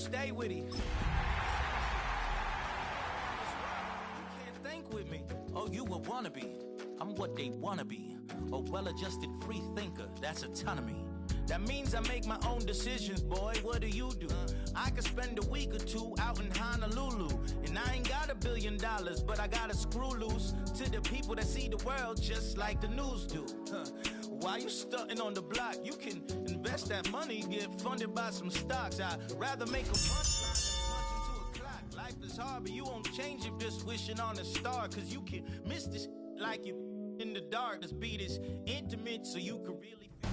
stay with it. You can't think with me. Oh, you a wannabe. I'm what they wanna be. A well-adjusted free thinker. That's autonomy. That means I make my own decisions, boy. What do? I could spend a week or two out in Honolulu, and I ain't got $1 billion, but I got a screw loose to the people that see the world just like the news do. While you stunting on the block, you can invest that money, get funded by some stocks. I'd rather make a punchline than punch into a clock. Life is hard, but you won't change it just wishing on a star, cause you can miss this like you in the dark. This beat is intimate, so you can really feel.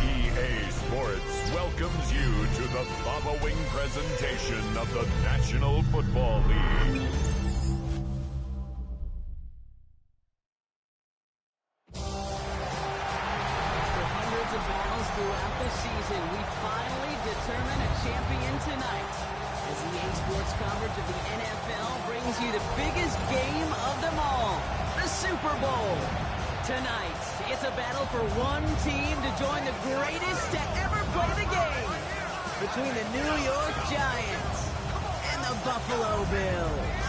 EA Sports welcomes you to the following presentation of the National Football League. After hundreds of battles throughout the season, we finally determine a champion tonight. As EA Sports coverage of the NFL brings you the biggest game of them all, the Super Bowl. Tonight, it's a battle for one team to join the greatest to ever play the game. Between the New York Giants and the Buffalo Bills.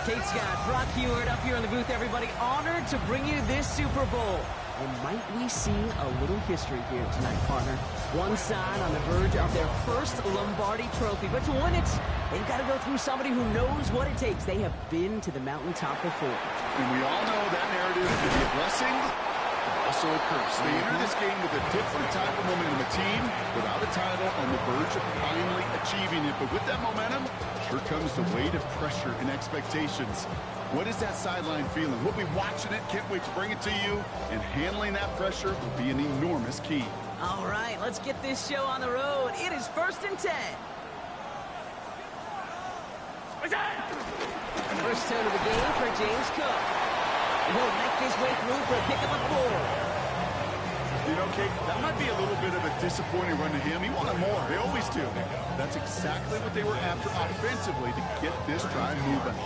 Kate Scott, Brock Heward up here in the booth, everybody. Honored to bring you this Super Bowl. And might we see a little history here tonight, partner? One side on the verge of their first Lombardi trophy. But to win it, they've got to go through somebody who knows what it takes. They have been to the mountaintop before. And we all know that narrative can be a blessing, but also a curse. They enter this game with a different type of momentum. A team without a title on the verge of finally achieving it. But with that momentum, sure comes the weight of pressure and expectations. What is that sideline feeling? We'll be watching it. Can't wait to bring it to you. And handling that pressure will be an enormous key. All right, let's get this show on the road. It is 1st and 10. First turn of the game for James Cook. He'll make his way through for a pickup of 4. You know, Kate, that might be a little bit of a disappointing run to him. He wanted more. They always do. That's exactly what they were after offensively to get this drive moving.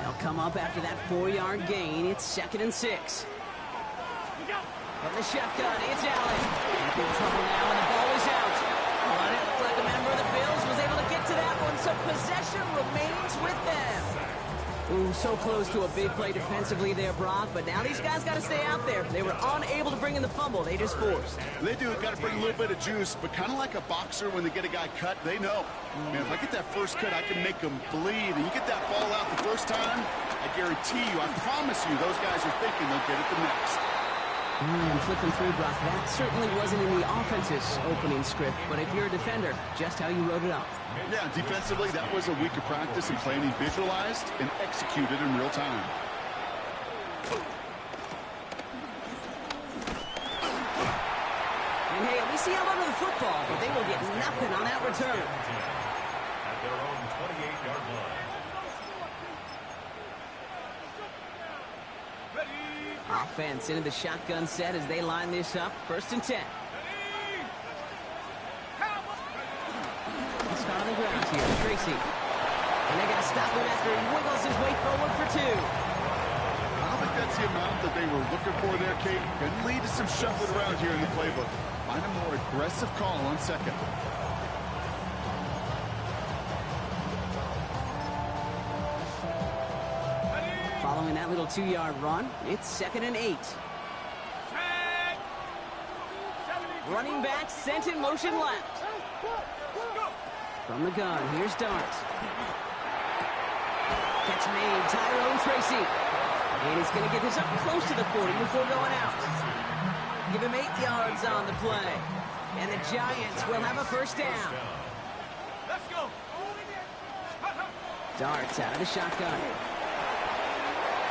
They'll come up after that 4-yard gain. It's 2nd and 6. From the shotgun, it's Allen. Deep in trouble now, and the ball is out. But it looked like a member of the Bills was able to get to that one, so possession remains with them. Ooh, so close to a big play defensively there, Brock, but now these guys got to stay out there. They were unable to bring in the fumble. They just forced. They do. Got to bring a little bit of juice, but kind of like a boxer when they get a guy cut, they know. Man, if I get that first cut, I can make them bleed. And you get that ball out the first time, I guarantee you, I promise you, those guys are thinking they'll get it the next. And flipping through, Brock, that certainly wasn't in the offense's opening script, but if you're a defender, just how you wrote it up. Yeah, defensively, that was a week of practice and planning visualized and executed in real time. And hey, we see a lot of the football, but they will get nothing on that return. At their own 28-yard line. Offense into the shotgun set as they line this up. 1st and 10. Let's start on the ground here. Tracy. And they're going to stop him after he wiggles his way forward for 2. I don't think that's the amount that they were looking for there, Kate. Going to lead to some shuffling around here in the playbook. Find a more aggressive call on 2nd. Following that little 2-yard run, it's 2nd and 8. Running back sent in motion left. From the gun, here's Dart. Catch made, Tyrone Tracy. And he's going to get this up close to the 40 before going out. Give him 8 yards on the play. And the Giants will have a 1st down. Let's go. Darts out of the shotgun.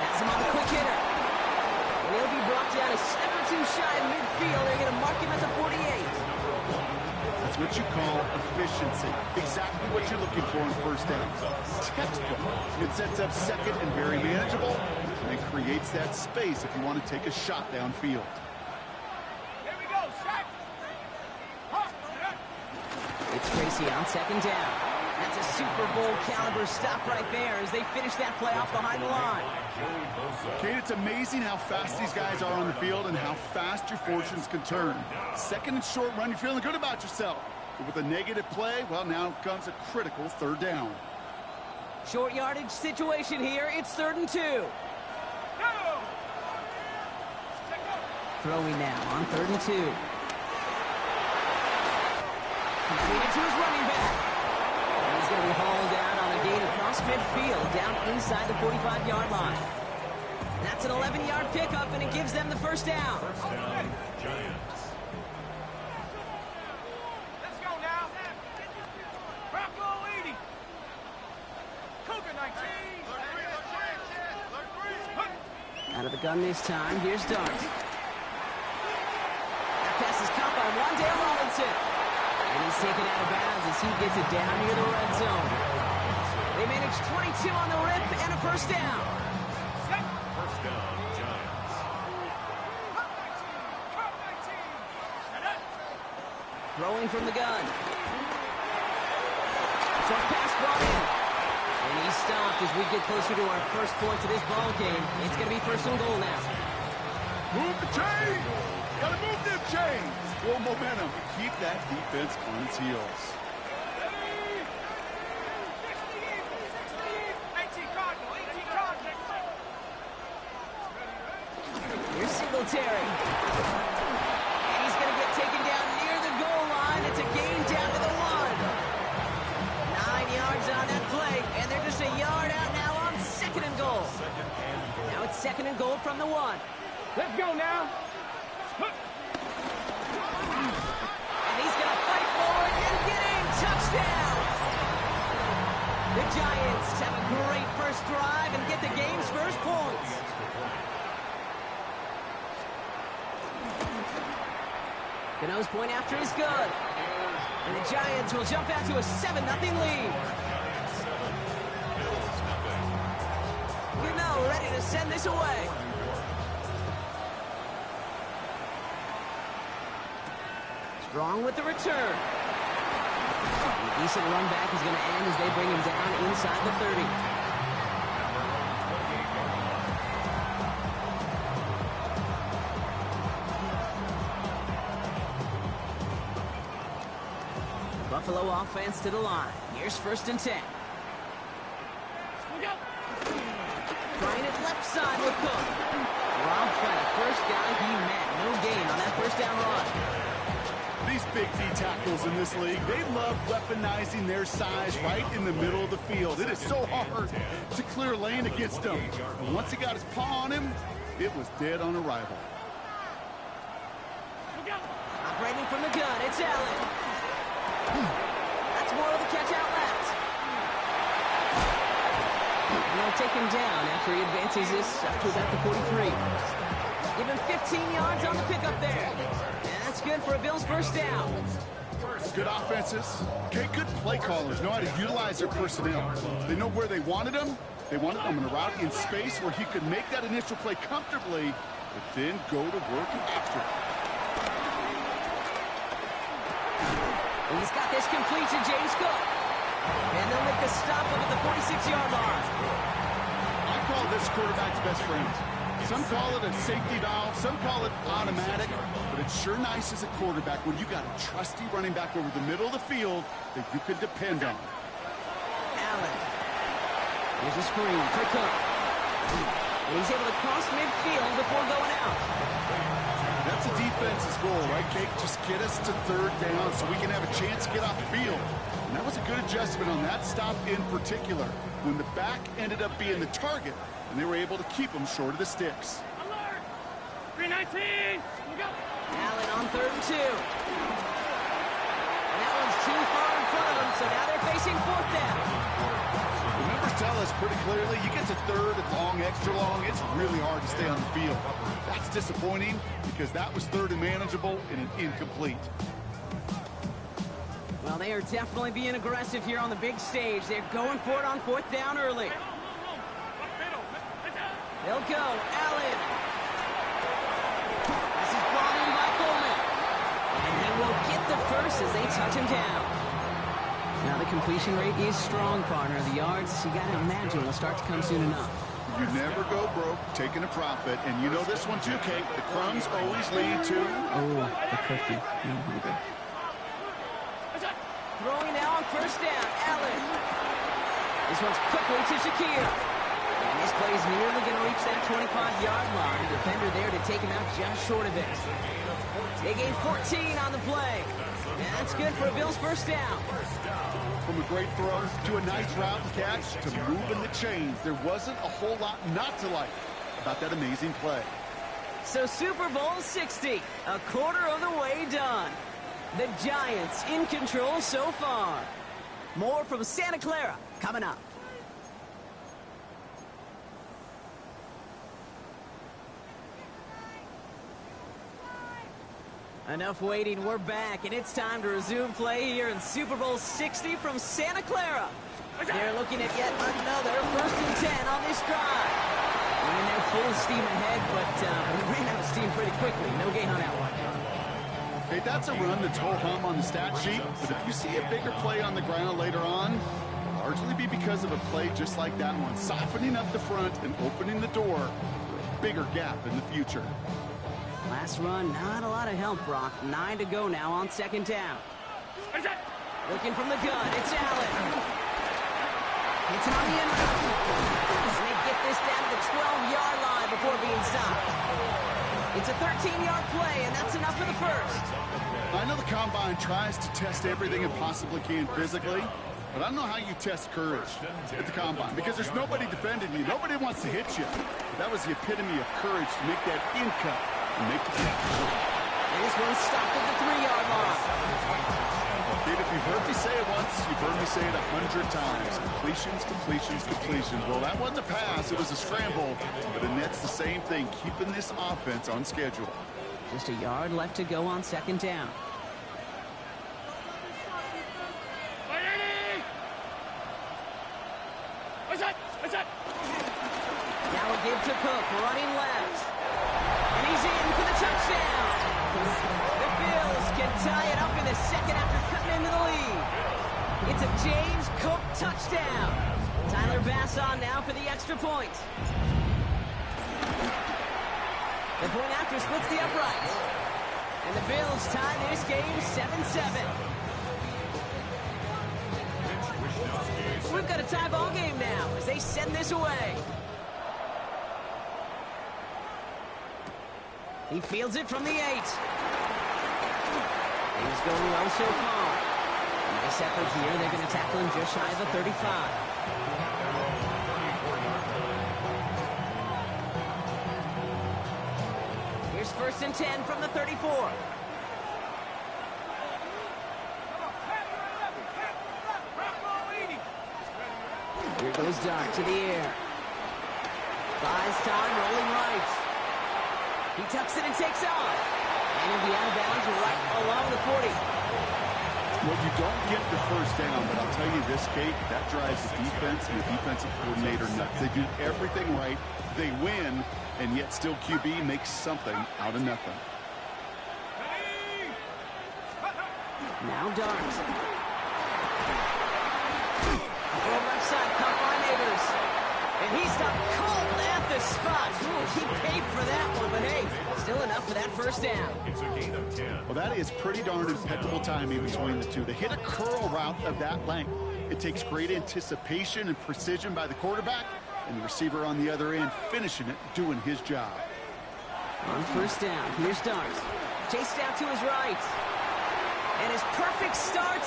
Has him on the quick hitter. And he'll be brought down a step or 2 shy of midfield. They're going to mark him at the 48. That's what you call efficiency. Exactly what you're looking for in 1st down. Textbook. It sets up 2nd and very manageable, and it creates that space if you want to take a shot downfield. Here we go, Shaq. It's Tracy on 2nd down. That's a Super Bowl caliber stop right there as they finish that play off behind the line. Kate, it's amazing how fast these guys are on the field and how fast your fortunes can turn. Second and short run, you're feeling good about yourself. But with a negative play, well, now comes a critical third down. Short yardage situation here. It's 3rd and 2. Throwing now on 3rd and 2. Completed to his running back. And he's going to be hauled out on a gain across midfield down inside the 45-yard line. That's an 11-yard pickup, and it gives them the first down. First down, Giants. Let's go now. Bronco 80. Cougar 19. Out of the gun this time. Here's Dart. That pass is caught by Wandale Robinson. And he's taken out of bounds as he gets it down near the red zone. They manage 22 on the rip and a first down. First down, Giants. Throwing from the gun. Short pass brought in. And he's stopped as we get closer to our first point to this ball game. It's going to be 1st and goal now. Move the chains! Gotta move them chains! Full momentum. Keep that defense on its heels. 18 Cardinal. Here's Singletary. And he's going to get taken down near the goal line. It's a gain down to the 1. 9 yards on that play, and they're just a yard out now on 2nd and goal. Now it's 2nd and goal from the 1. Let's go now. And he's going to fight forward and get in. Touchdown! The Giants have a great first drive and get the game's first points. The nose point after is good. And the Giants will jump out to a 7-0 lead. Gano ready to send this away. Strong with the return. A decent run back is going to end as they bring him down inside the 30. Buffalo offense to the line. Here's 1st and 10. Trying it left side with Cook. Robbed by the first guy he met. No gain on that first down run. These big D tackles in this league, they love weaponizing their size right in the middle of the field. It is so hard to clear lane against them. And once he got his paw on him, it was dead on arrival. Operating from the gun, it's Allen. That's more of the catch out left. And they'll take him down after he advances this up to about the 43. Give him 15 yards on the pickup there. And that's good for a Bills first down. Good offenses. Okay, good play callers know how to utilize their personnel. They know where they wanted him. They wanted him in a route in space where he could make that initial play comfortably, but then go to work after it. He's got this complete to James Cook. And they'll make the stop up at the 46-yard line. I call this quarterback's best friend. Some call it a safety valve, some call it automatic, but it's sure nice as a quarterback when you got a trusty running back over the middle of the field that you can depend on. Allen. Here's a screen for Cook. And he's able to cross midfield before going out. That's a defense's goal, right, Kate? Just get us to 3rd down so we can have a chance to get off the field. And that was a good adjustment on that stop in particular, when the back ended up being the target, and they were able to keep him short of the sticks. Alert! 319. Look up. Allen on 3rd and 2. And that one's too far in front of them, so now they're facing 4th down. The numbers tell us pretty clearly, you get to 3rd and long, extra long, it's really hard to stay on the field. That's disappointing because that was 3rd and manageable and an incomplete. Well, they are definitely being aggressive here on the big stage. They're going for it on 4th down early. They'll go. Allen. This is brought in by Coleman. And he will get the first as they touch him down. Now the completion rate is strong, partner. The yards, you got to imagine, will start to come soon enough. You never go broke taking a profit, and you know this one too, Kate. The crumbs always lead to... Oh, the cookie. I'm hungry. Throwing now on first down, Allen. This one's quickly to Shakir. And this play is nearly going to reach that 25-yard line. Defender there to take him out just short of it. They gain 14 on the play. And that's good for a Bills first down. From a great throw to a nice route and catch to moving the chains. There wasn't a whole lot not to like about that amazing play. So Super Bowl 60, a quarter of the way done. The Giants in control so far. More from Santa Clara coming up. Enough waiting, we're back, and it's time to resume play here in Super Bowl 60 from Santa Clara. They're looking at yet another 1st and 10 on this drive. Running there full steam ahead, but we ran out of steam pretty quickly. No gain on that one. Hey, that's a run that's ho-hum on the stat sheet, but if you see a bigger play on the ground later on, it'll largely be because of a play just like that one, softening up the front and opening the door for a bigger gap in the future. Last run, not a lot of help, Brock. 9 to go now on 2nd down. Looking from the gun, it's Allen. It's on the end route. And they get this down to the 12-yard line before being stopped. It's a 13-yard play, and that's enough for the first. I know the Combine tries to test everything it possibly can physically, but I don't know how you test courage at the Combine, because there's nobody defending you. Nobody wants to hit you. But that was the epitome of courage to make that in cut and make the catch. And this one's stopped at the 3-yard line. Kid, if you've heard me say it once, you've heard me say it 100 times. Completions, completions, completions. Well, that wasn't a pass. It was a scramble. But it nets the same thing, keeping this offense on schedule. Just a yard left to go on 2nd down. Now a give to Cook, running left. And he's in for the touchdown. The Bills can tie it up in the second after cutting into the lead. It's a James Cook touchdown. Tyler Bass on now for the extra point. The point after splits the uprights. And the Bills tie this game 7-7. We've got a tie ball game now as they send this away. He fields it from the 8. He's going well so far. Nice effort here. They're going to tackle him just shy of the 35. Here's 1st and 10 from the 34. Here goes Dart to the air. Buys time, rolling right. He tucks it and takes off. And he'll be out of bounds right along the 40. Well, you don't get the first down, but I'll tell you this, Kate, that drives the defense and the defensive coordinator nuts. They do everything right. They win, and yet still QB makes something out of nothing. Now Dart. From left side, caught by Neighbors. And he's stopped cold at the spot. Ooh, he paid for that one, but hey, still enough for that first down. It's a gain of 10. Well, that is pretty darn impeccable timing between the two. To hit a curl route of that length, it takes great anticipation and precision by the quarterback, and the receiver on the other end finishing it, doing his job. On first down, here's Dart. Chased out to his right. And his perfect start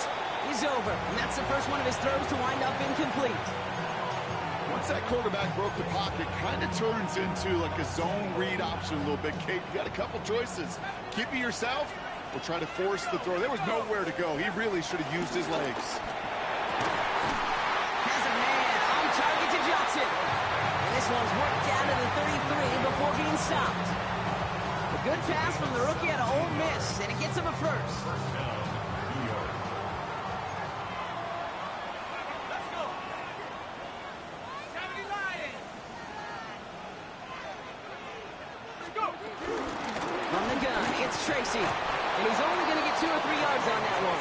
is over. And that's the first one of his throws to wind up incomplete. Once that quarterback broke the pocket, kind of turns into like a zone read option a little bit. Kate, you got a couple choices. Keep it yourself or try to force the throw. There was nowhere to go. He really should have used his legs. Has a man on target to Johnson. And this one's worked down to the 33 before being stopped. A good pass from the rookie out of Ole Miss, and it gets him a first. From the gun, it's Tracy. And he's only going to get 2 or 3 yards on that one.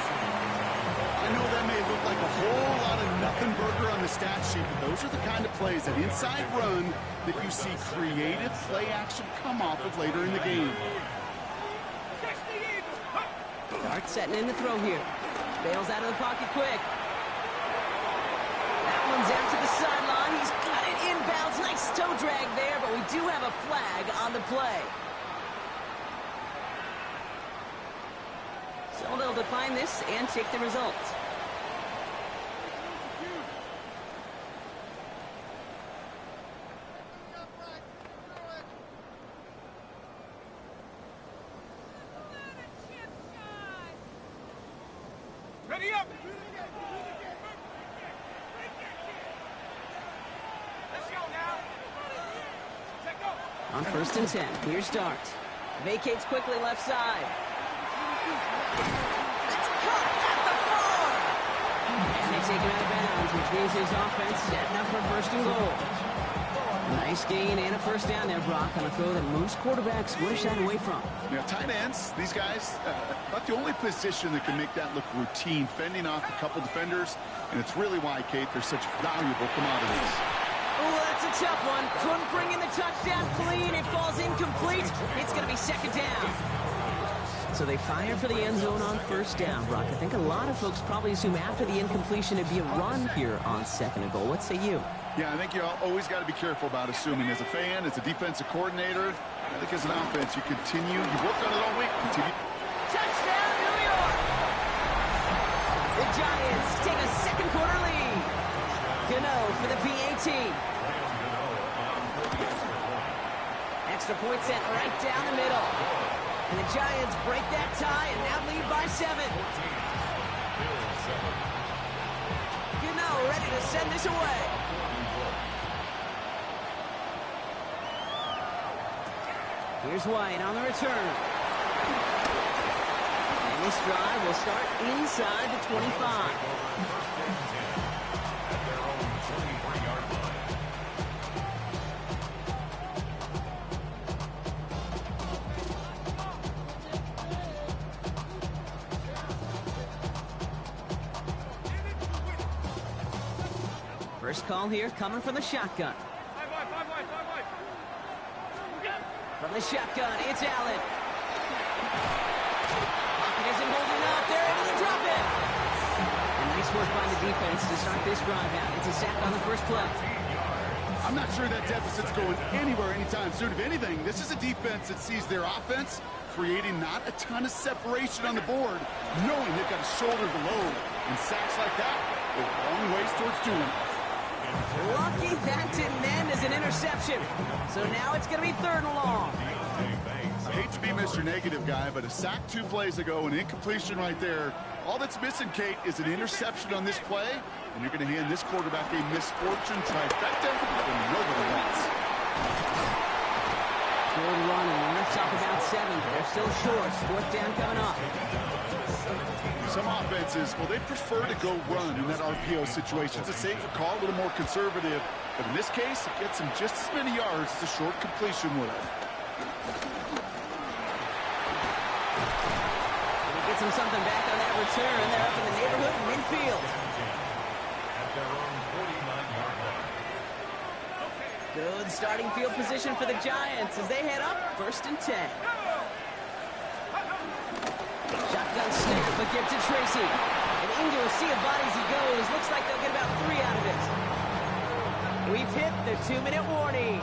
I know that may look like a whole lot of nothing burger on the stat sheet, but those are the kind of plays, that inside run, that you see creative play action come off of later in the game. Dart setting in the throw here. Bails out of the pocket quick. That one's out to the sideline. He's got it inbounds. Nice toe drag there, but we do have a flag on the play. So they'll decline this and take the results. Ready up! Let's go now! Take go! On 1st and 10, here's Dart. Vacates quickly left side. It's caught at the 4! And they take him out of bounds, which means his offense setting up for 1st and goal. A nice gain and a 1st down there, Brock, on a throw that most quarterbacks would have shied away from. Now, tight ends, these guys, about the only position that can make that look routine, fending off a couple defenders, and it's really why, Kate, they're such valuable commodities. Oh, that's a tough one. Couldn't bring in the touchdown clean. It falls incomplete. It's going to be 2nd down. So they fire for the end zone on 1st down, Brock. I think a lot of folks probably assume after the incompletion it'd be a run here on 2nd and goal. What say you? Yeah, I think you always got to be careful about assuming. As a fan, as a defensive coordinator, I think as an offense, you continue. You've worked on it all week. Continue. Touchdown, New York! The Giants take a 2nd quarter lead. Gano for the PAT. Extra point sent right down the middle. And the Giants break that tie and now lead by 7. Gano ready to send this away. Here's White on the return. And this drive will start inside the 25. First call here coming from the shotgun. Five wide. From the shotgun, it's Allen. Pocket isn't holding up. They're able to drop it. And nice work by the defense to start this drive out. It's a sack on the first play. I'm not sure that deficit's going anywhere anytime soon. If anything, this is a defense that sees their offense creating not a ton of separation on the board, knowing they've got to shoulder the load. And sacks like that go a long ways towards doing it. Lucky that didn't end as an interception. So now it's going to be 3rd and long. I hate to be Mr. Negative guy, but a sack 2 plays ago, an incompletion right there. All that's missing, Kate, is an interception on this play, and you're going to hand this quarterback a misfortune trifecta that nobody wants. Good running. Rips off about 7. They're still short. 4th down coming up. Some offenses, well, they prefer to go run in that RPO situation. It's a safer call, a little more conservative. But in this case, it gets them just as many yards as a short completion would have. And he gets him something back on that return. They're up in the neighborhood of midfield. Good starting field position for the Giants as they head up 1st and 10. Shotgun snap, but give to Tracy. And into a sea of bodies he goes. Looks like they'll get about 3 out of it. We've hit the 2-minute warning.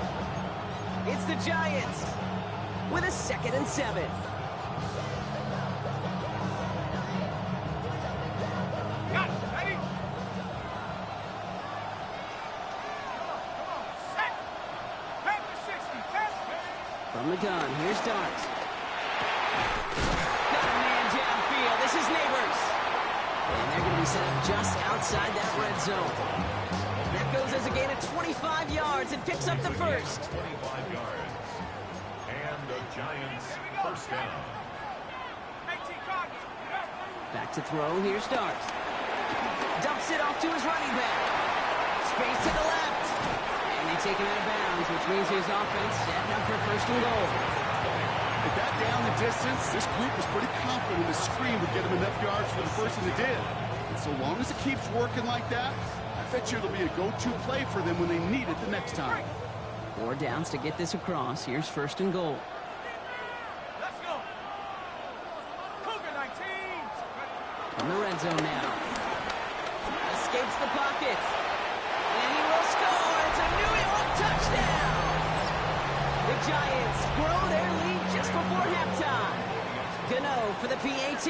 It's the Giants with a 2nd and 7. Got it. Ready? Set. Back to 60. Test. From the gun, here's Dart. Got a man downfield. This is Neighbors. And they're going to be set up just outside that red zone. That goes as a gain of 25 yards and picks up the 1st. 25 yards. And the Giants 1st down. 18 Cardinals. Back to throw, here's Dart. Dumps it off to his running back. Space to the left. And they take him out of bounds, which means his offense setting up for 1st and goal. At that down the distance, this group was pretty confident the screen would get him enough yards for the 1st, and they did. And so long as it keeps working like that, I bet you it'll be a go-to play for them when they need it the next time. 4 downs to get this across. Here's 1st and goal. Let's go. Cougar 19. From the red zone now. Escapes the pocket. And he will score. It's a New York touchdown. The Giants grow their lead just before halftime. Gano for the PAT.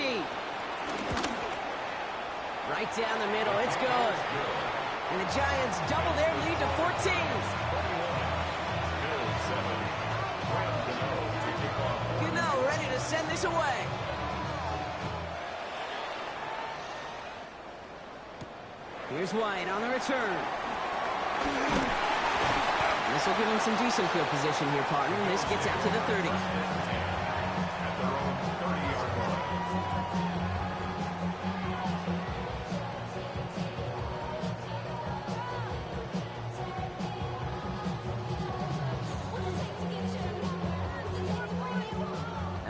Right down the middle. It's good. And the Giants double their lead to 14. Gano ready to send this away. Here's White on the return. This will give him some decent field position here, partner. And this gets out to the 30.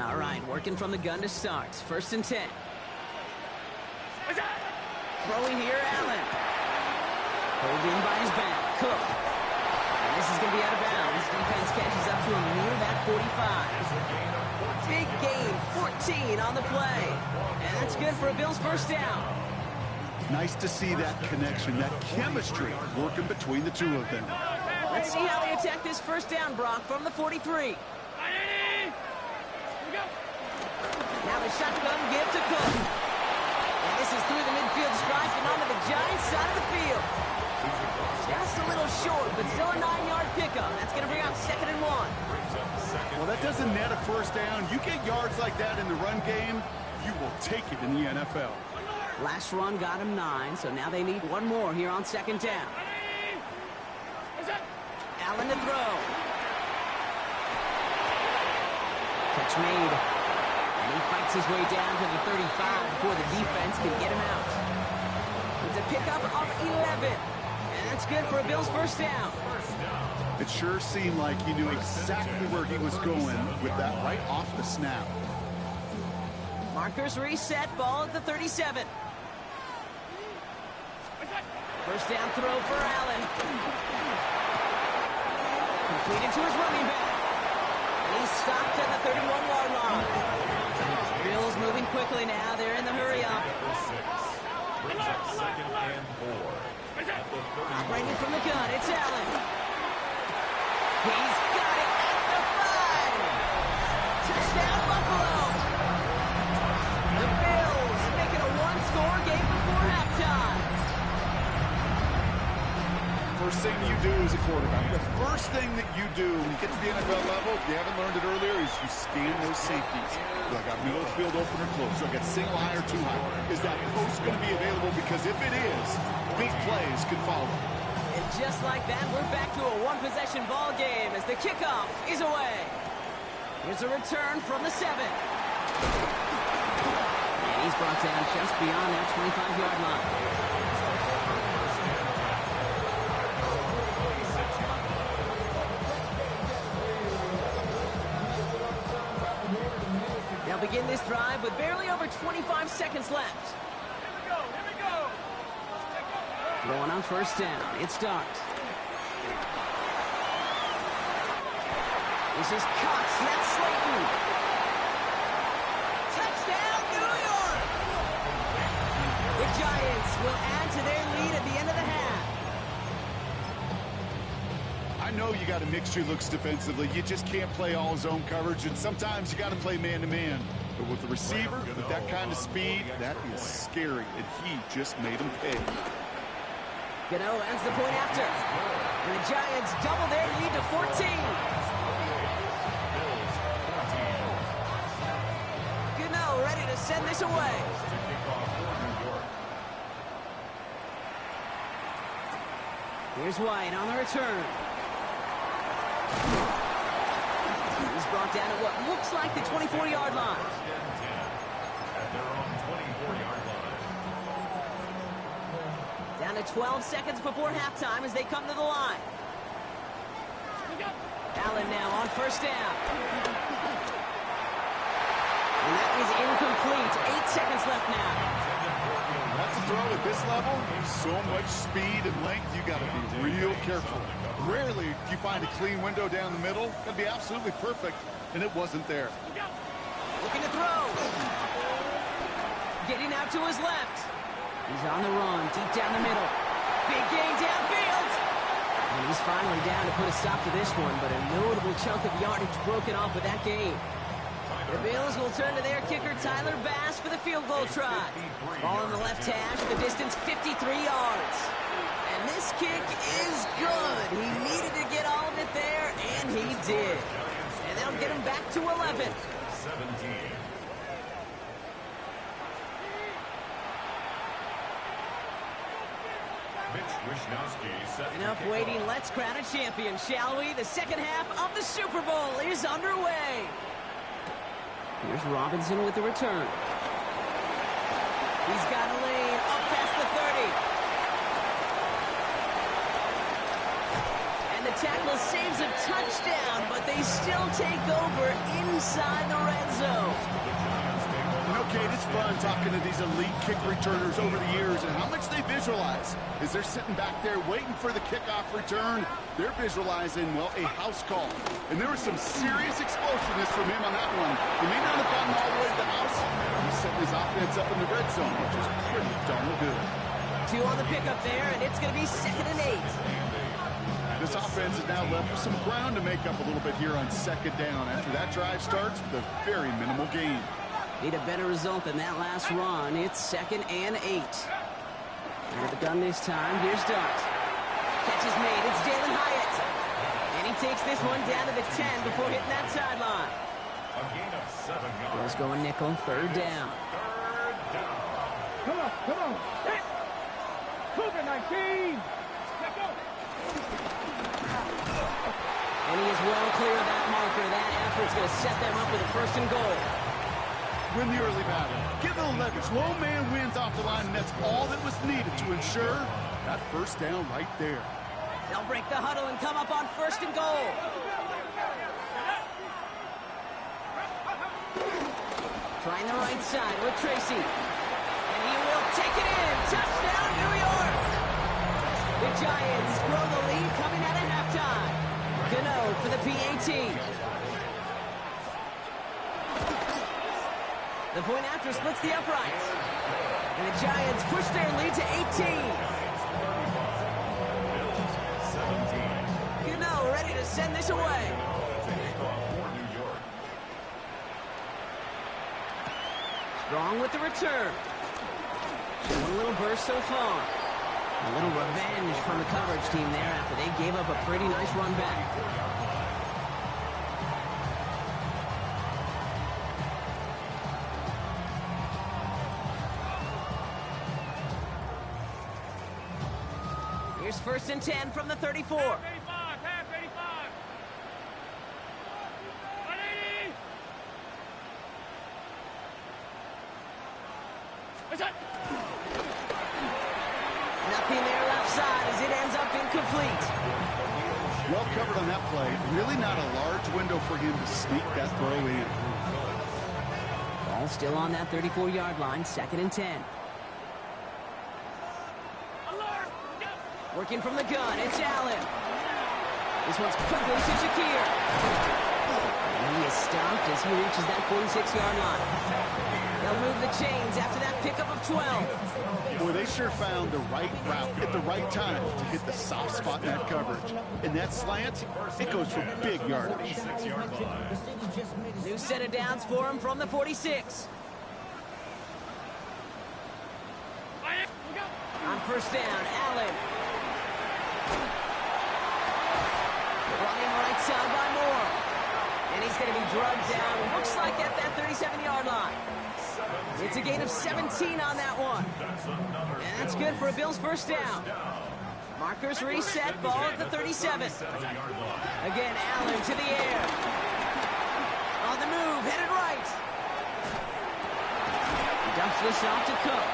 All right, working from the gun to start. 1st and 10. Throwing here, Allen. Pulled in by his back. Cook. And this is going to be out of bounds. Defense catches up to him near that 45. Big gain, 14 on the play. And that's good for a Bills 1st down. Nice to see that connection, that chemistry working between the two of them. Let's see how they attack this 1st down, Brock, from the 43. Now the shotgun give to Cook. And this is through the midfield stripe and onto the Giants side of the field. Just a little short, but still a 9-yard pickup. That's going to bring out 2nd and 1. Well, that doesn't net a 1st down. You get yards like that in the run game, you will take it in the NFL. Last run got him 9, so now they need 1 more here on 2nd down. Allen to throw. Catch made. And he fights his way down to the 35 before the defense can get him out. It's a pickup of 11. And that's good for a Bills 1st down. It sure seemed like he knew exactly where he was going with that right off the snap. Markers reset, ball at the 37. 1st down throw for Allen. Completed to his running back. And he's stopped at the 31-yard line. Bills moving quickly now. They're in the hurry up. Brings up 2nd and 4. Operating from the gun, it's Allen. He's got it at the 5. Touchdown, Buffalo. The Bills making a 1-score game before halftime. First thing you do as a quarterback, the first thing that you do when you get to the NFL level, if you haven't learned it earlier, is you scan those safeties. Do I got middle of the field open or close? Do I got single high or too high? Is that post going to be available? Because if it is, big plays can follow. And just like that, we're back to a 1-possession ball game as the kickoff is away. Here's a return from the 7. And he's brought down just beyond that 25-yard line. They'll begin this drive with barely over 25 seconds left. Here we go. Going on 1st down. It's Dart. This is caught. Snap Slayton. Touchdown, New York! The Giants will add to their lead at the end of the half. I know you got a mixture looks defensively. You just can't play all zone coverage, and sometimes you got to play man-to-man. But with the receiver, with that kind of speed, that is scary, and he just made him pay. Gano ends the point after. And the Giants double their lead to 14. Gano ready to send this away. Here's White on the return. He's brought down at what looks like the 24-yard line. Down to 12 seconds before halftime as they come to the line. Allen now on 1st down. And that is incomplete. 8 seconds left now. That's a throw at this level. So much speed and length, you got to be real careful. Rarely do you find a clean window down the middle. That'd be absolutely perfect, and it wasn't there. Looking to throw. Getting out to his left. He's on the run, deep down the middle. Big gain downfield. And he's finally down to put a stop to this one, but a notable chunk of yardage broken off with that gain. The Bills will turn to their kicker, Tyler Bass, for the field goal try. Ball on the left hash, the distance 53 yards. And this kick is good. He needed to get all of it there, and he did. And that'll get him back to 11. 17. Enough waiting. Let's crown a champion, shall we? The second half of the Super Bowl is underway. Here's Robinson with the return. He's got a lane up past the 30. And the tackle saves a touchdown, but they still take over inside the red zone. You know, Kate, it's fun talking to these elite kick returners over the years and how much they visualize. As they're sitting back there waiting for the kickoff return, they're visualizing, well, a house call. And there was some serious explosiveness from him on that one. He may not have gotten all the way to the house. He's setting his offense up in the red zone, which is pretty darn good. 2 on the pickup there, and it's going to be 2nd and 8. This offense is now left with some ground to make up a little bit here on 2nd down. After that drive starts with a very minimal gain. Need a better result than that last run. It's 2nd and 8. Out of the gun this time. Here's Dart. Catch is made. It's Jalen Hyatt. And he takes this one down to the 10 before hitting that sideline. A gain of 7 yards. Bills going nickel. 3rd down. Come on. Hit. Cougar 19. Let's go. And he is well clear of that marker. That effort's going to set them up with a 1st and goal. Win the early battle. Give it a leverage. Low man wins off the line, and that's all that was needed to ensure that 1st down right there. They'll break the huddle and come up on 1st and goal. Trying the right side with Tracy. And he will take it in. Touchdown, New York. The Giants grow the lead coming out of halftime. Gano for the PAT. The point after splits the uprights. And the Giants push their lead to 18. Gano ready to send this away. Strong with the return. One little burst so far. A little revenge from the coverage team there after they gave up a pretty nice run back. Here's 1st and 10 from the 34. Half 85. 180. What's that? Nothing there left side as it ends up incomplete. Well covered on that play. Really not a large window for him to sneak that throw in. Ball still on that 34-yard line, 2nd and 10. Working from the gun, it's Allen. This one's quickly to Shakir. And he is stopped as he reaches that 46-yard line. They'll move the chains after that pickup of 12. Boy, they sure found the right route at the right time to hit the soft spot in that coverage. And that slant, it goes for big yardage. New set of downs for him from the 46. On 1st down, Allen. Running right side by Moore. And he's going to be drugged down, looks like at that 37-yard line. It's a gain of 17 on that one. And that's good for a Bills 1st down. Markers reset, ball at the 37. Again, Allen to the air. On the move, headed right. He dumps this off to Cook.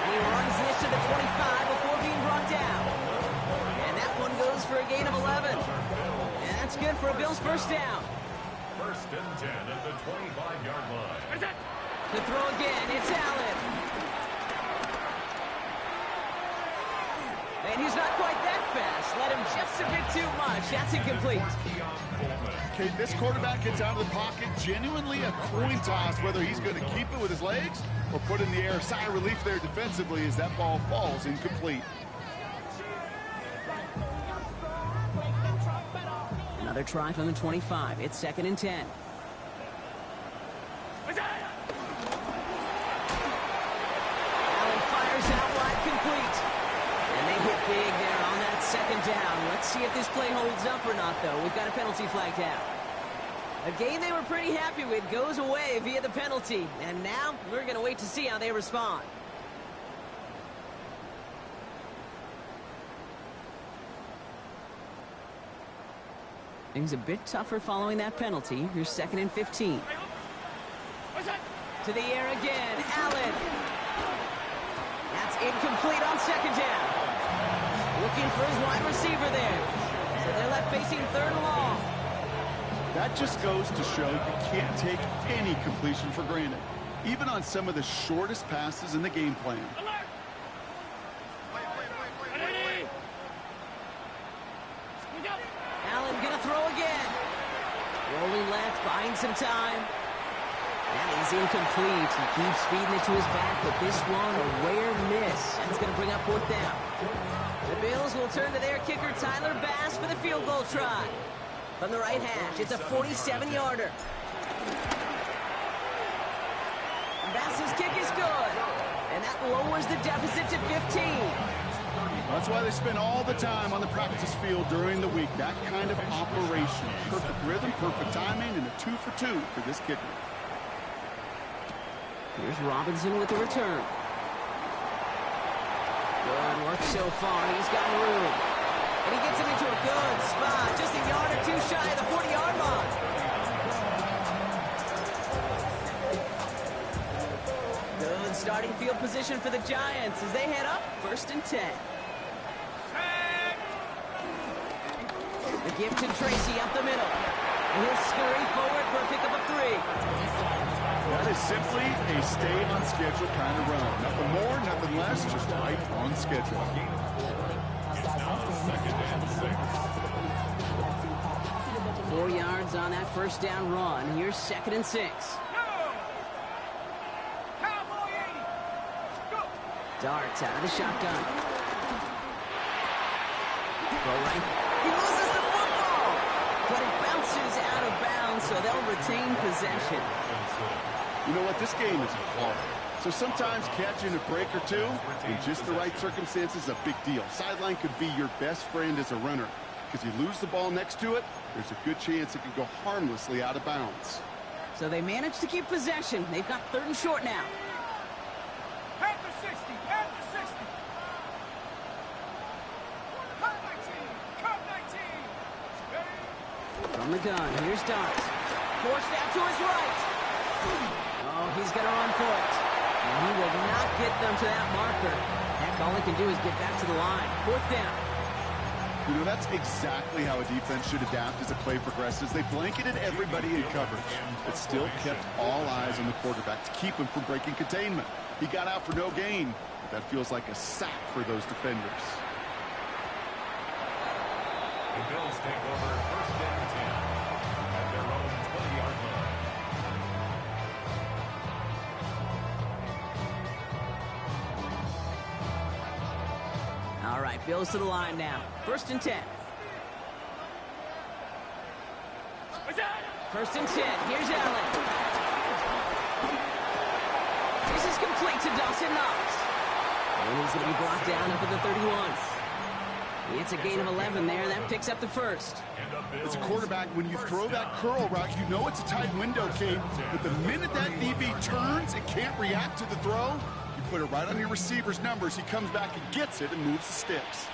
And he runs this to the 25 before being brought down. And that one goes for a gain of 11. And that's good for a Bills 1st down. 1st and 10 at the 25-yard line. To throw again, it's Allen. And he's not quite that fast. Let him just a bit too much. That's incomplete. Okay, this quarterback gets out of the pocket. Genuinely a coin toss whether he's going to keep it with his legs or put in the air. Sigh of relief there defensively as that ball falls incomplete. Another try from the 25. It's 2nd and 10. Allen fires out wide, complete. And they hit big there on that 2nd down. Let's see if this play holds up or not, though. We've got a penalty flagged out. A game they were pretty happy with goes away via the penalty. And now we're going to wait to see how they respond. Things a bit tougher following that penalty. Here's 2nd and 15. To the air again. Allen. That's incomplete on 2nd down. Looking for his wide receiver there. So they're left facing 3rd and long. That just goes to show you can't take any completion for granted, even on some of the shortest passes in the game plan. Allen gonna throw again. Rolling left, buying some time. That is incomplete. He keeps feeding it to his back, but this one a rare miss. That's gonna bring up 4th down. The Bills will turn to their kicker, Tyler Bass, for the field goal try. From the right hash, it's a 47-yarder. Bass's kick is good. And that lowers the deficit to 15. That's why they spend all the time on the practice field during the week. That kind of operation. Perfect rhythm, perfect timing, and a 2 for 2 for this kicker. Here's Robinson with the return. Good work so far. He's got room. And he gets him into a good spot. Just a yard or 2 shy of the 40-yard line. Good starting field position for the Giants as they head up 1st and 10. The give to Tracy up the middle. And he'll scurry forward for a pickup of 3. That is simply a stay on schedule kind of run. Nothing more, nothing less, just right on schedule. 4 yards on that 1st down run. Here's 2nd and 6. Darts out of the shotgun. Go right. He loses the football, but it bounces out of bounds, so they'll retain possession. You know what? This game is hard. So sometimes catching a break or two in just the right circumstances is a big deal. Sideline could be your best friend as a runner. Because you lose the ball next to it, there's a good chance it could go harmlessly out of bounds. So they managed to keep possession. They've got 3rd and short now. At the 60, at the 60. Cut 19, cut 19. From the gun, here's Darts. Forced out to his right. Oh, he's going to run for it. And he will not get them to that marker. Heck, all he can do is get back to the line. 4th down. You know, that's exactly how a defense should adapt as a play progresses. They blanketed everybody in coverage, but still kept all eyes on the quarterback to keep him from breaking containment. He got out for no gain, but that feels like a sack for those defenders. The Bills take over 1st and 10 at their own 20-yard line. All right, Bills to the line now. 1st and 10. 1st and 10. Here's Allen. This is complete to Dawson Knox. And he's going to be brought down up at the 31. It's a gain of 11 there. That picks up the 1st. As a quarterback, when you throw that curl route, you know it's a tight window, Kate. But the minute that DB turns and can't react to the throw, you put it right on your receiver's numbers. He comes back and gets it and moves the sticks.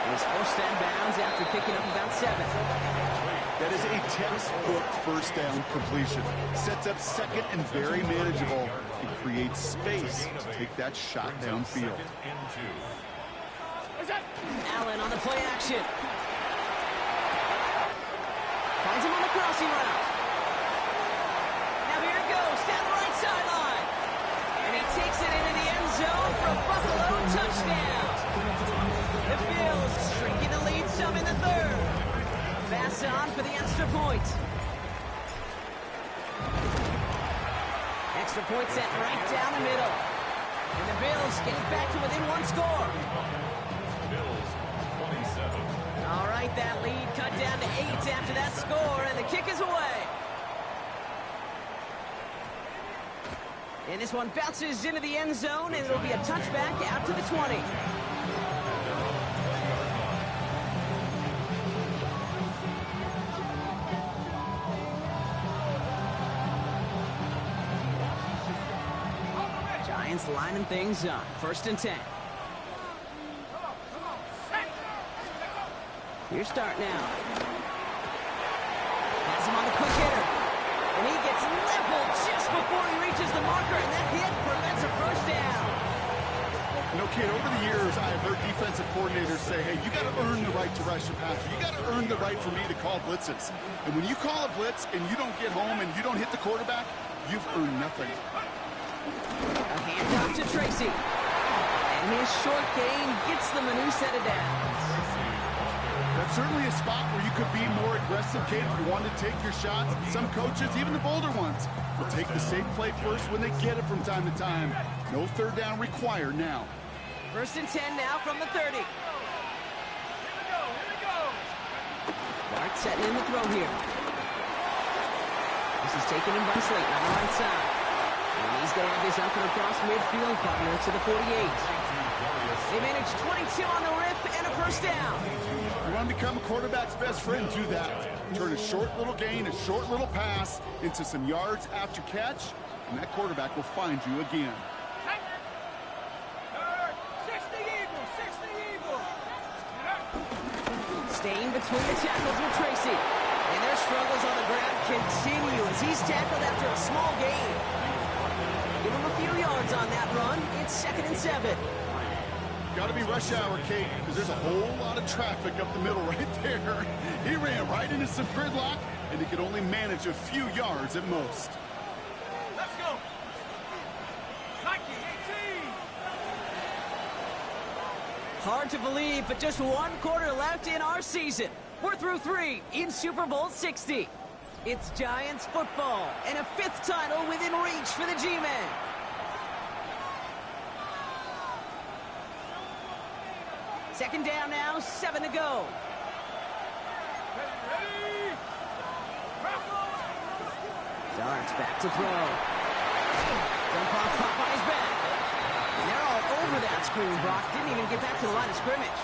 He's forced out of bounds after picking up about 7. That is a textbook 1st down completion. Sets up 2nd and very manageable. It creates space to take that shot downfield. Allen on the play action. Finds him on the crossing route. Now here it goes, down the right takes it into the end zone for a Buffalo touchdown. The Bills shrinking the lead some in the third. Pass on for the extra point. Extra point set right down the middle. And the Bills get it back to within one score. Bills 27. All right, that lead cut down to 8 after that score, and the kick is away. And this one bounces into the end zone, and it'll be a touchback out to the 20. Giants lining things up. 1st and 10. Your start now. Has him on the quick hitter. And he gets leveled just before he reaches the marker, and that hit prevents a first down. You know, kid, over the years, I've heard defensive coordinators say, hey, you got to earn the right to rush your passer. You got to earn the right for me to call blitzes. And when you call a blitz and you don't get home and you don't hit the quarterback, you've earned nothing. A handoff to Tracy. And his short gain gets them a new set of downs. That's certainly a spot where you could be more aggressive, Kate, if you want to take your shots. Some coaches, even the bolder ones, will take the safe play first when they get it from time to time. No third down required now. 1st and 10 now from the 30. Dart setting in the throw here. This is taken in by Slayton on the right side. And he's going to have this up and across midfield, partner to the 48. They managed 22 on the rip and a first down. You want to become a quarterback's best friend, do that. Turn a short little gain, a short little pass into some yards after catch, and that quarterback will find you again. 60 Eagles! Staying between the tackles with Tracy. And their struggles on the ground continue as he's tackled after a small gain. Give him a few yards on that run. It's 2nd and 7. Got to be rush hour, Kate, because there's a whole lot of traffic up the middle right there. He ran right into some gridlock, and he could only manage a few yards at most. Let's go! 19, 18! Hard to believe, but just one quarter left in our season. We're through 3 in Super Bowl 60. It's Giants football and a 5th title within reach for the G-Men. Second down now, 7 to go. Darts back to throw. Dump off caught by his back. And they're all over that screen, Brock. Didn't even get back to the line of scrimmage.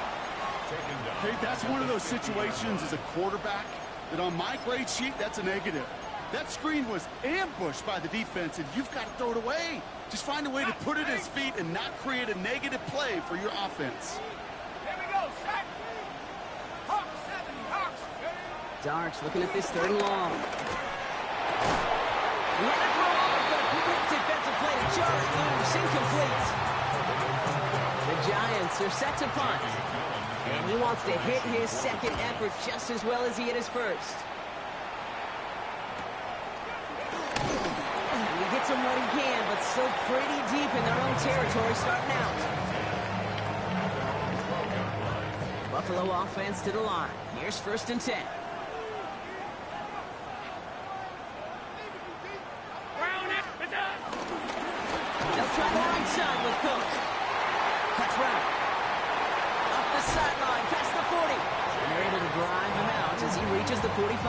Hey, that's one of those situations as a quarterback that on my grade sheet, that's a negative. That screen was ambushed by the defense, and you've got to throw it away. Just find a way to put it at his feet and not create a negative play for your offense. Darts looking at this 3rd and long. Let it roll, but a quick defensive play to Jarrett loose, incomplete. The Giants are set to punt. And he wants to hit his 2nd effort just as well as he hit his 1st. And he gets him what he can, but still pretty deep in their own territory starting out. Buffalo offense to the line. Here's 1st and 10. They'll try the right side with Cook. Cuts right. Up the sideline, past the 40. And they're able to drive him out as he reaches the 45.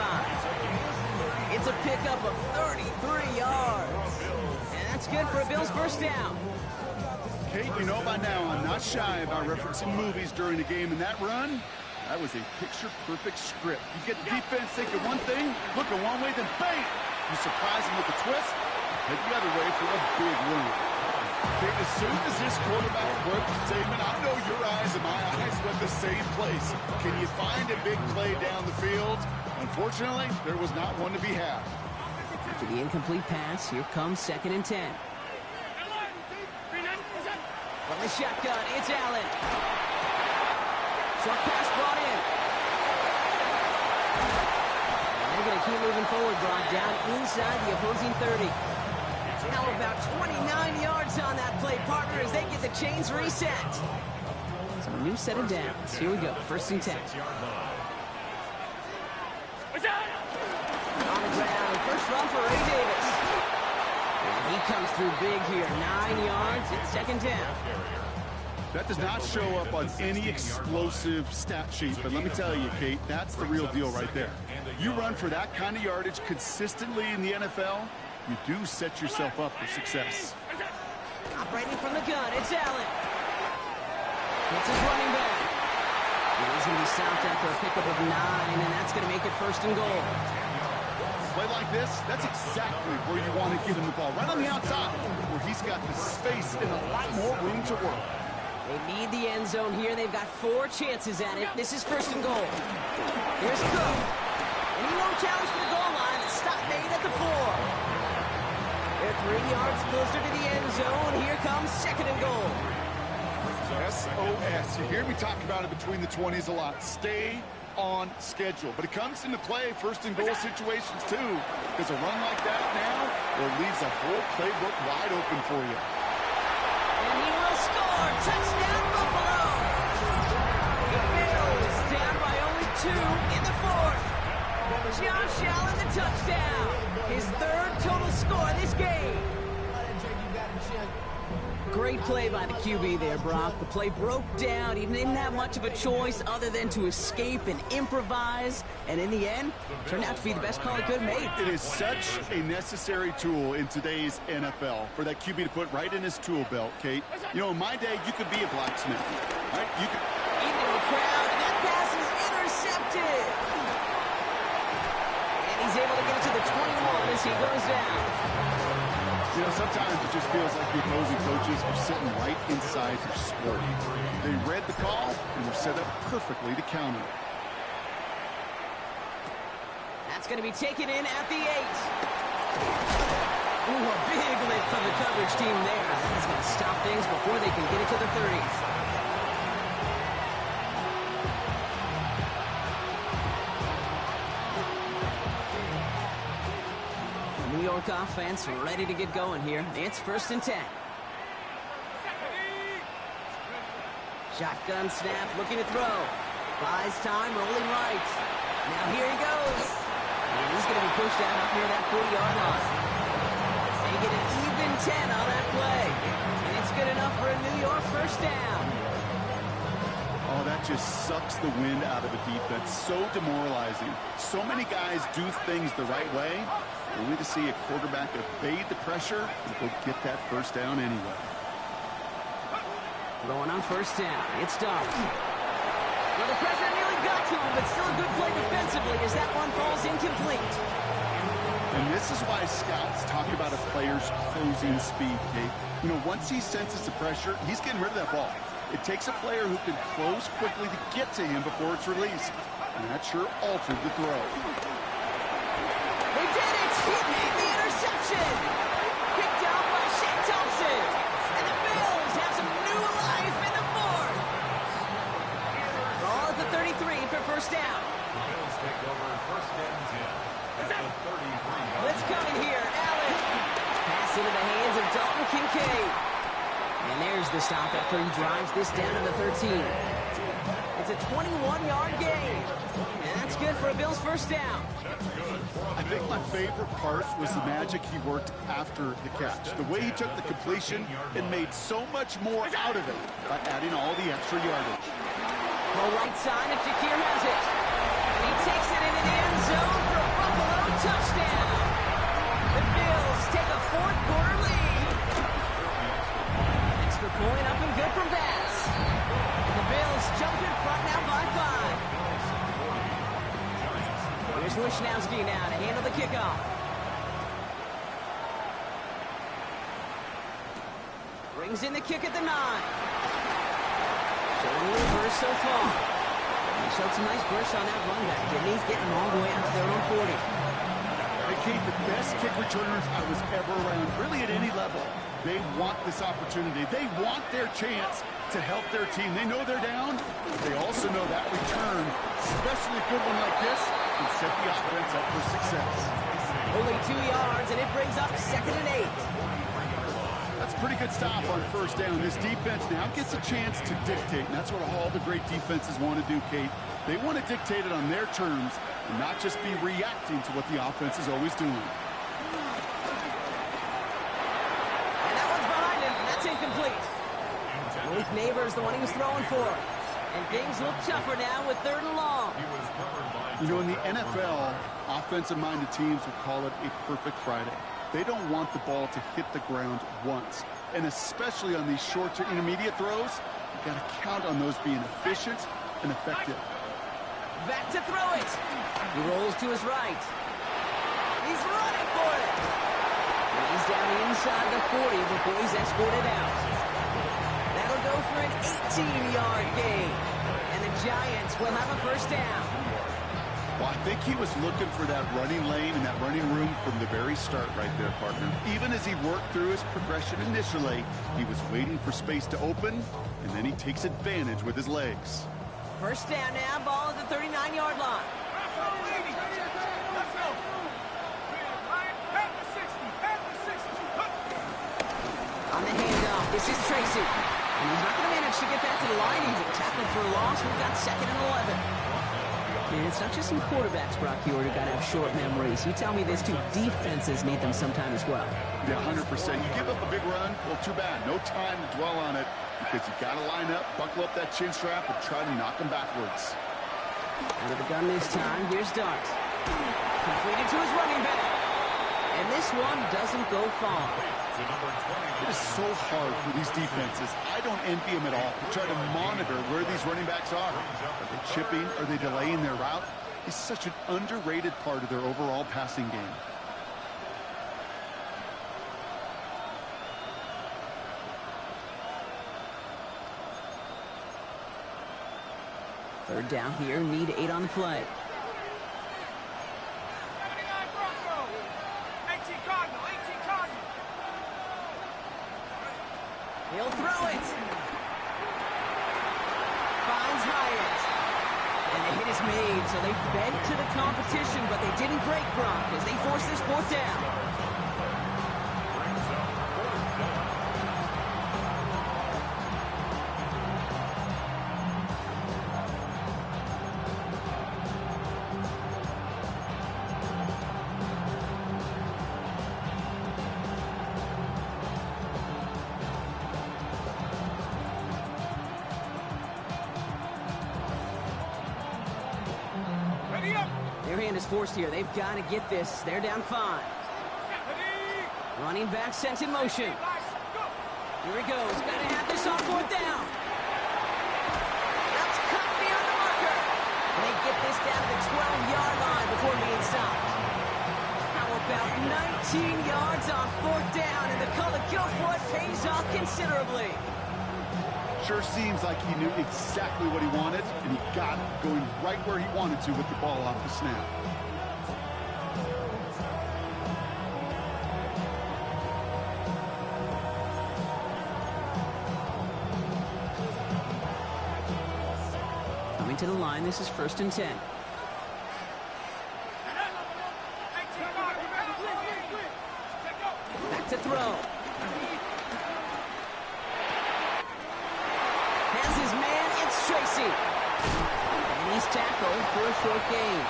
It's a pickup of 33 yards. And that's good for a Bills first down. Kate, you know by now I'm not shy about referencing movies during the game, and that run, that was a picture-perfect script. You get the defense thinking one thing, looking one way, then bang! You surprise them with a twist, head the other way for a big run. Kate, as soon as this quarterback broke the statement, I know your eyes and my eyes went the same place. Can you find a big play down the field? Unfortunately, there was not one to be had. After the incomplete pass, here comes 2nd and 10. From the shotgun, it's Allen. Short pass brought in. And they're going to keep moving forward, Brock, down inside the opposing 30. How about 29 yards on that play, partner, as they get the chains reset? So a new set of downs. Here we go, 1st and 10. On the ground, first run for Ray Davis. And he comes through big here, 9 yards, it's 2nd down. That does not show up on any explosive stat sheet, but let me tell you, Kate, that's the real deal right there. You run for that kind of yardage consistently in the NFL, you do set yourself up for success. Operating from the gun, it's Allen. It's his running back. And he's going to be stopped after a pickup of 9, and that's going to make it 1st and goal. Play like this, that's exactly where you want to give him the ball, right on the outside, where he's got the space and a lot more room to work. They need the end zone here. They've got 4 chances at it. This is 1st and goal. Here's Cook. And he won't challenge for the goal line. The stop made at the 4. They're 3 yards closer to the end zone. Here comes 2nd and goal. SOS. You hear me talk about it between the 20s a lot. Stay on schedule. But it comes into play 1st and goal situations too. Because a run like that now, well, leaves a whole playbook wide open for you. And he will score. Touchdown, Buffalo. The Bills down by only 2 in the 4th. Josh Allen, the touchdown. His 3rd total score this game. Great play by the QB there, Brock. The play broke down. He didn't have much of a choice other than to escape and improvise. And in the end, turned out to be the best call he could have made. It is such a necessary tool in today's NFL for that QB to put right in his tool belt, Kate. You know, in my day, you could be a blacksmith, right? You could... Into a crowd, and that pass is intercepted. And he's able to get it to the 21 as he goes down. You know, sometimes it just feels like the opposing coaches are sitting right inside their sport. They read the call and were set up perfectly to counter it. That's going to be taken in at the 8. Ooh, a big lift from the coverage team there. That's going to stop things before they can get it to the 30. New York offense ready to get going here. It's 1st and 10. Shotgun snap, looking to throw. Buys time, rolling right. Now here he goes. And he's going to be pushed out up near that 40-yard line. They get an even 10 on that play. And it's good enough for a New York 1st down. Oh, that just sucks the wind out of a defense. So demoralizing. So many guys do things the right way, only to see a quarterback evade the pressure and go get that 1st down anyway. Going on 1st down. It's Dobbs. Well, the pressure nearly got to him, but still a good play defensively as that one falls incomplete. And this is why scouts talk about a player's closing speed, Kate. You know, once he senses the pressure, he's getting rid of that ball. It takes a player who can close quickly to get to him before it's released. And that sure altered the throw. They did it! He made the interception! Picked out by Shane Thompson! And the Bills have some new life in the 4th! Ball at the 33 for 1st down. Bills take over 1st and 10 at the 33. Blitz coming here. Allen. Pass into the hands of Dalton Kincaid. And there's the stop after he drives this down to the 13. It's a 21-yard gain. And that's good for a Bills 1st down. I think my favorite part was the magic he worked after the catch. The way he took the completion and made so much more out of it by adding all the extra yardage. The right side of Shakir has it. And he takes it into the end zone for a Buffalo touchdown. The Bills take a 4th quarter lead. Extra point up and good from Bass. And the Bills jump in front now by 5. Here's Wishnowski now to handle the kickoff. Brings in the kick at the 9. Showing a little burst so far. He showed some nice bursts on that run back, didn't he? Getting them all the way out to their own 40. Hey, Kate, the best kick returners I was ever around, really at any level. They want this opportunity. They want their chance to help their team. They know they're down. They also know that return, especially a good one like this, can set the offense up for success. Only 2 yards, and it brings up 2nd and 8. That's a pretty good stop on first down. This defense now gets a chance to dictate, and that's what all the great defenses want to do, Kate. They want to dictate it on their terms and not just be reacting to what the offense is always doing. And that one's behind him. That's incomplete. Malik Neighbors, the one he was throwing for. And things look tougher now with 3rd and long. You know, in the NFL, offensive-minded teams would call it a perfect Friday. They don't want the ball to hit the ground once. And especially on these short to intermediate throws, you've got to count on those being efficient and effective. Back to throw it. He rolls to his right. He's running for it. And he's down inside the 40 before he's escorted out. That'll go for an 18-yard gain. And the Giants will have a first down. Well, I think he was looking for that running lane and that running room from the very start right there, partner. Even as he worked through his progression initially, he was waiting for space to open, and then he takes advantage with his legs. First down now, ball at the 39-yard line. Let's go. On the handoff, this is Tracy. And he's not going to manage to get back to the line even. Tackled for a loss, we've got 2nd and 11. And it's not just some quarterbacks, Brock, you got to have short memories. You tell me this too, defenses need them sometime as well. Yeah, 100%. You give up a big run, well, too bad. No time to dwell on it because you got to line up, buckle up that chin strap, and try to knock them backwards. Out of the gun this time, here's Dart. Completed to his running back. And this one doesn't go far. It is so hard for these defenses. I don't envy them at all. They try to monitor where these running backs are. Are they chipping? Are they delaying their route? It's such an underrated part of their overall passing game. Third down here, need 8 on the play. 79 Bronco. 18 Cardinal. 18 Cardinal. He'll throw it. Finds Hyatt. And the hit is made, so they bent to the competition, but they didn't break Gronk as they force this 4th down. Their hand is forced here. They've got to get this. They're down 5. Running back sent in motion. Here he goes. Got to have this on 4th down. That's cut beyond the marker. And they get this down to the 12-yard line before being stopped. How about 19 yards on 4th down, and the color go for it pays off considerably. Sure seems like he knew exactly what he wanted, and he got it going right where he wanted to with the ball off the snap. Coming to the line, this is 1st and 10. Back to throw. Has his man, it's Tracy. And he's tackled for a short gain.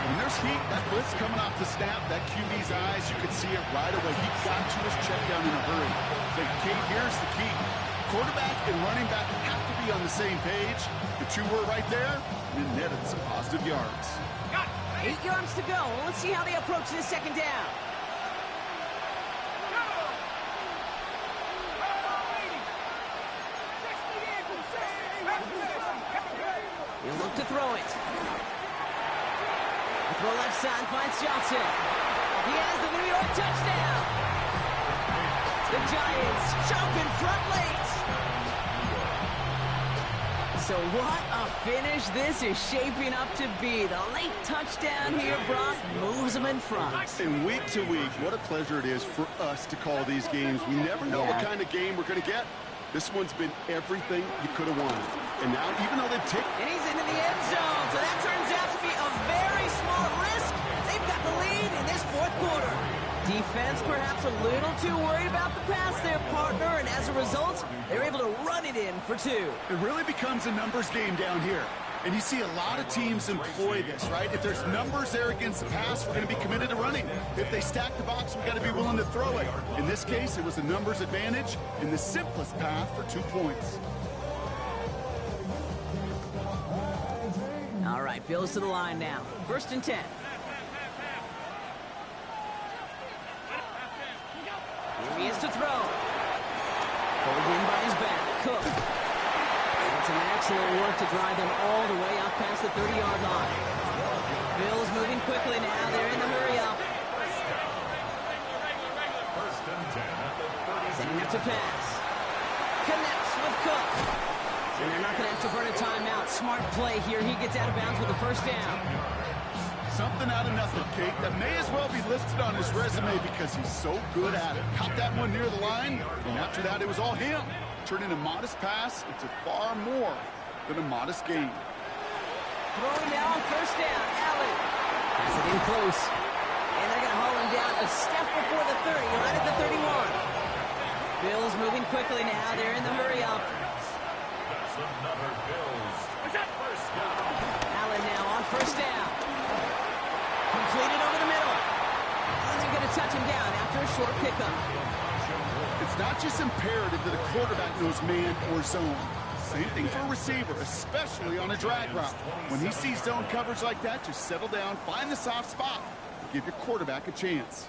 When there's heat, that blitz coming off the snap, that QB's eyes, you could see it right away. He got to his check down in a hurry. But Kate, here's the key. Quarterback and running back have to be on the same page. The two were right there, and it netted some positive yards. 8 yards to go. Let's see how they approach this 2nd down. He'll look to throw it. The throw left side finds Johnson. He has the New York touchdown. The Giants choking front late. So what a finish this is shaping up to be. The late touchdown here, Brock, moves them in front. And week to week, what a pleasure it is for us to call these games. We never know what kind of game we're going to get. This one's been everything you could have wanted. And now, even though they've taken... And he's into the end zone, so that turns out to be a very small risk. They've got the lead in this 4th quarter. Defense Just perhaps a little too worried about the pass there, partner, and as a result, they're able to run it in for 2. It really becomes a numbers game down here. And you see a lot of teams employ this, right? If there's numbers there against the pass, we're going to be committed to running. If they stack the box, we've got to be willing to throw it. In this case, it was a numbers advantage and the simplest path for 2 points. All right, Bills to the line now. 1st and 10. Here he is to throw. Pulled in by his back. Cook. And some excellent work to drive them all the way up past the 30-yard line. Bills moving quickly now. They're in the hurry-up. Setting up to pass. Connects with Cook. And they're not going to have to burn a timeout. Smart play here. He gets out of bounds with a 1st down. Something out of nothing, Kate. That may as well be listed on his resume because he's so good at it. Caught that one near the line, and after that, it was all him. Turning a modest pass into far more than a modest gain. Throwing now on 1st down. Allen has it in close. And they're going to haul him down a step before the 30, right at the 31. Bills moving quickly now. They're in the hurry-up. Allen now on 1st down. Completed over the middle. And they're going to touch him down after a short pickup. It's not just imperative that a quarterback knows man or zone. Same thing for a receiver, especially on a drag route. When he sees zone coverage like that, just settle down, find the soft spot, and give your quarterback a chance.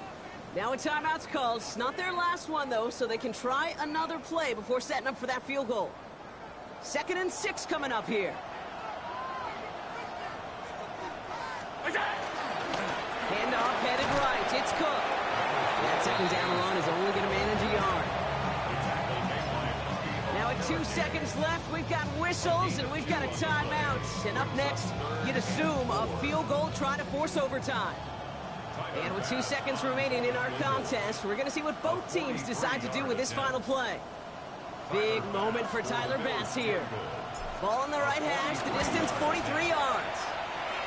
Now a timeout's called. It's not their last one, though, so they can try another play before setting up for that field goal. 2nd and 6 coming up here. Handoff headed right. It's Cook. That 2nd down run is only going to manage a yard. Now at 2 seconds left, we've got whistles and we've got a timeout. And up next, you'd assume a field goal trying to force overtime. And with 2 seconds remaining in our contest, we're going to see what both teams decide to do with this final play. Big moment for Tyler Bass here. Ball on the right hash, the distance 43 yards.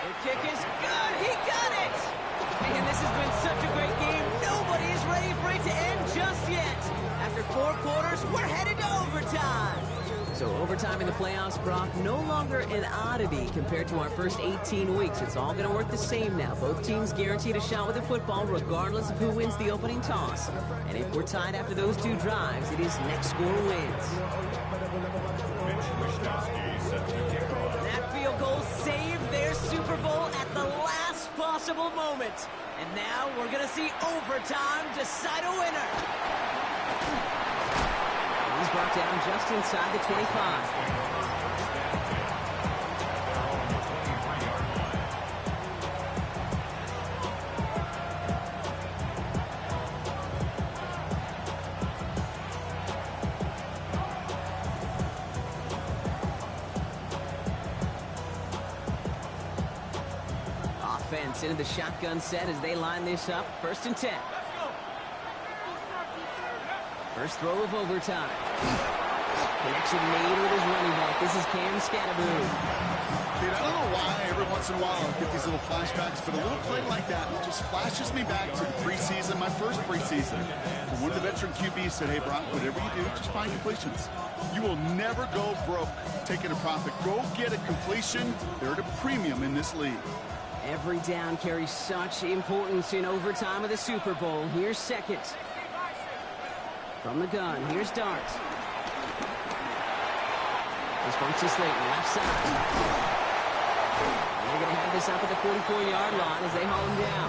The kick is good. He got it. Man, this has been such a great game. Nobody is ready for it to end just yet. After 4 quarters, we're headed to overtime. So overtime in the playoffs, Brock, no longer an oddity compared to our first 18 weeks. It's all going to work the same now. Both teams guaranteed a shot with the football regardless of who wins the opening toss. And if we're tied after those 2 drives, it is next score wins. That field goal saved their Super Bowl at the last possible moment. And now we're going to see overtime decide a winner. He's brought down just inside the 25. Offense into the shotgun set as they line this up. 1st and 10. First throw of overtime. Connection made with his running back. This is Cam Scatterboom. Dude, I don't know why every once in a while I get these little flashbacks, but a little play like that just flashes me back to the preseason, my first preseason. And one of the veteran QBs said, hey, Brock, whatever you do, just find completions. You will never go broke taking a profit. Go get a completion. They're at a premium in this league. Every down carries such importance in overtime of the Super Bowl. Here's 2nd. From the gun, here's Dart. This one's to Slayton, left side. And they're going to have this up at the 44-yard line as they haul him down.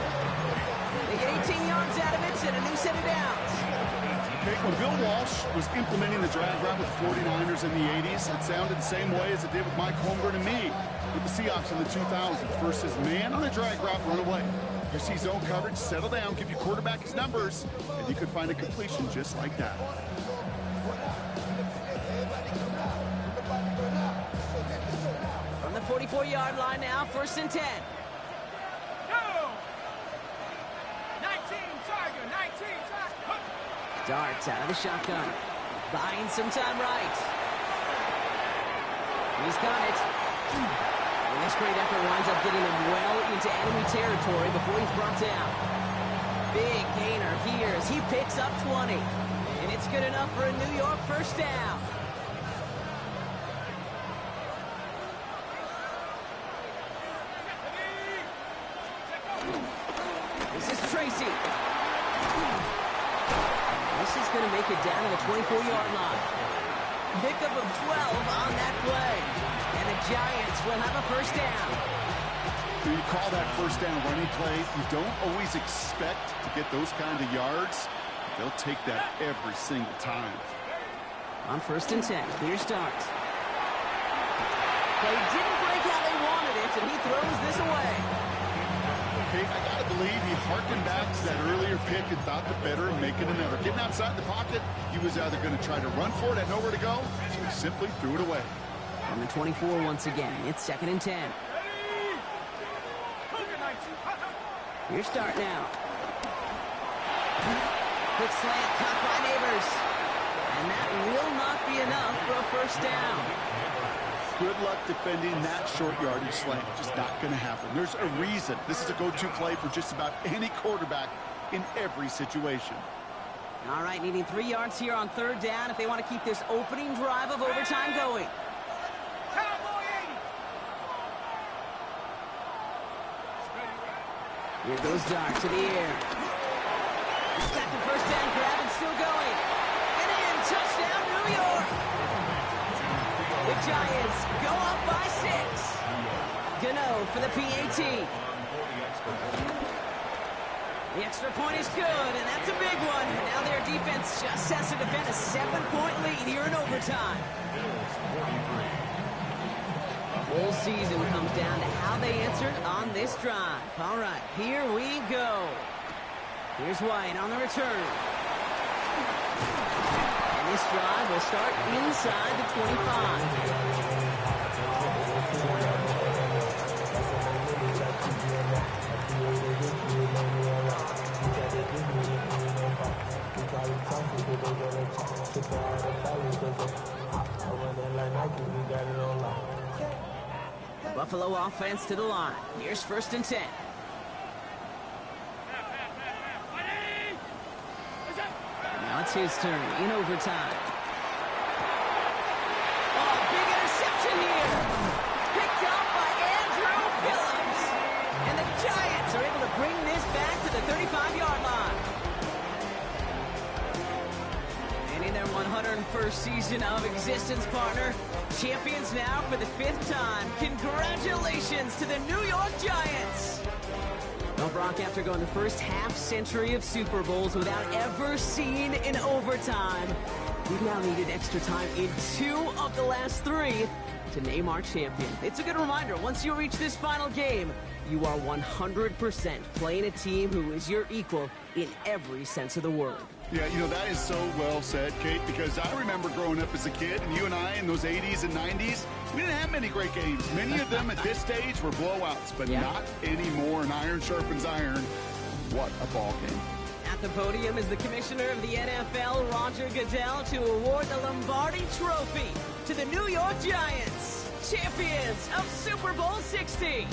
They get 18 yards out of it and a new set of downs. Okay, when Bill Walsh was implementing the drag route with 49ers in the 80s, it sounded the same way as it did with Mike Holmgren and me with the Seahawks in the 2000s versus man on the drag route, run away. You see zone coverage, settle down, give your quarterback his numbers, and you could find a completion just like that. From the 44-yard line now, 1st and 10. Darts out of the shotgun. Buying some time right. He's got it. And this great effort winds up getting him well into enemy territory before he's brought down. Big gainer here as he picks up 20. And it's good enough for a New York first down. This is Tracy. This is going to make it down to the 24-yard line. Pickup of 12 on that play. And the Giants will have a first down. When you call that first down running play, you don't always expect to get those kind of yards. They'll take that every single time. On 1st and 10, clear start. Play didn't break how they wanted it, and he throws this away. Okay, I gotta believe he harkened back to that earlier pick and thought the better and make it another. Getting outside the pocket, he was either going to try to run for it, had nowhere to go, so he simply threw it away. On the 24 once again, it's 2nd and 10. Your start now. Quick slant caught by Neighbors. And that will not be enough for a first down. Good luck defending that short yardage slant. Just not going to happen. There's a reason. This is a go-to play for just about any quarterback in every situation. All right, needing 3 yards here on 3rd down if they want to keep this opening drive of overtime going. Here goes Dark to the air. Second first down grab and still going. And in, touchdown New York. The Giants go up by 6. Gano for the PAT. The extra point is good, and that's a big one. Now their defense just has to defend a 7-point lead here in overtime. The whole season comes down to how they answered on this drive. All right, here we go. Here's White on the return. And this drive will start inside the 25. Buffalo offense to the line. Here's 1st and 10. Now it's his turn in overtime. Oh, big interception here. Picked up by Andrew Phillips. And the Giants are able to bring this back to the 35-yard line. And in their 101st season of existence, partner, champions now for the 5th time. Congratulations to the New York Giants. Well, Brock, after going the first half-century of Super Bowls without ever seeing an overtime, we've now needed extra time in 2 of the last 3 to name our champion. It's a good reminder, once you reach this final game, you are 100% playing a team who is your equal in every sense of the word. Yeah, you know, that is so well said, Kate, because I remember growing up as a kid, and you and I in those 80s and 90s, we didn't have many great games. Many of them at this stage were blowouts, but not anymore, and iron sharpens iron. What a ball game. At the podium is the commissioner of the NFL, Roger Goodell, to award the Lombardi Trophy to the New York Giants, champions of Super Bowl 60.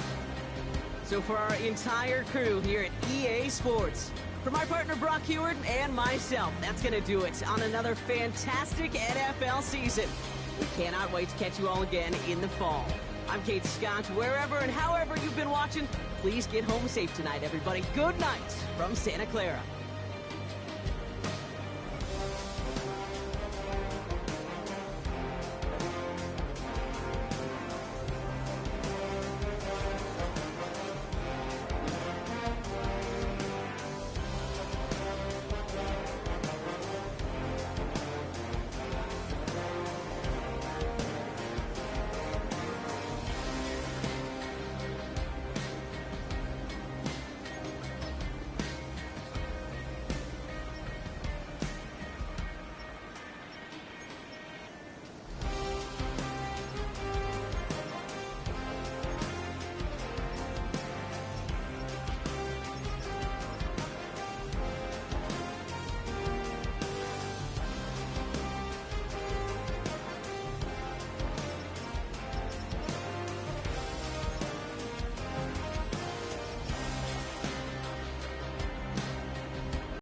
So for our entire crew here at EA Sports, for my partner Brock Heward and myself, that's going to do it on another fantastic NFL season. We cannot wait to catch you all again in the fall. I'm Kate Scott. Wherever and however you've been watching, please get home safe tonight, everybody. Good night from Santa Clara.